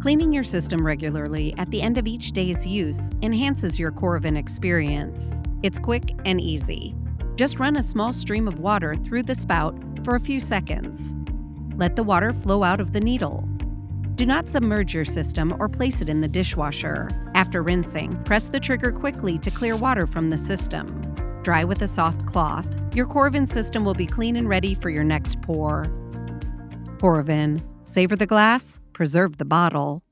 Cleaning your system regularly at the end of each day's use enhances your Coravin experience. It's quick and easy. Just run a small stream of water through the spout for a few seconds. Let the water flow out of the needle. Do not submerge your system or place it in the dishwasher. After rinsing, press the trigger quickly to clear water from the system. Dry with a soft cloth. Your Coravin system will be clean and ready for your next pour. Coravin. Savor the glass, preserve the bottle.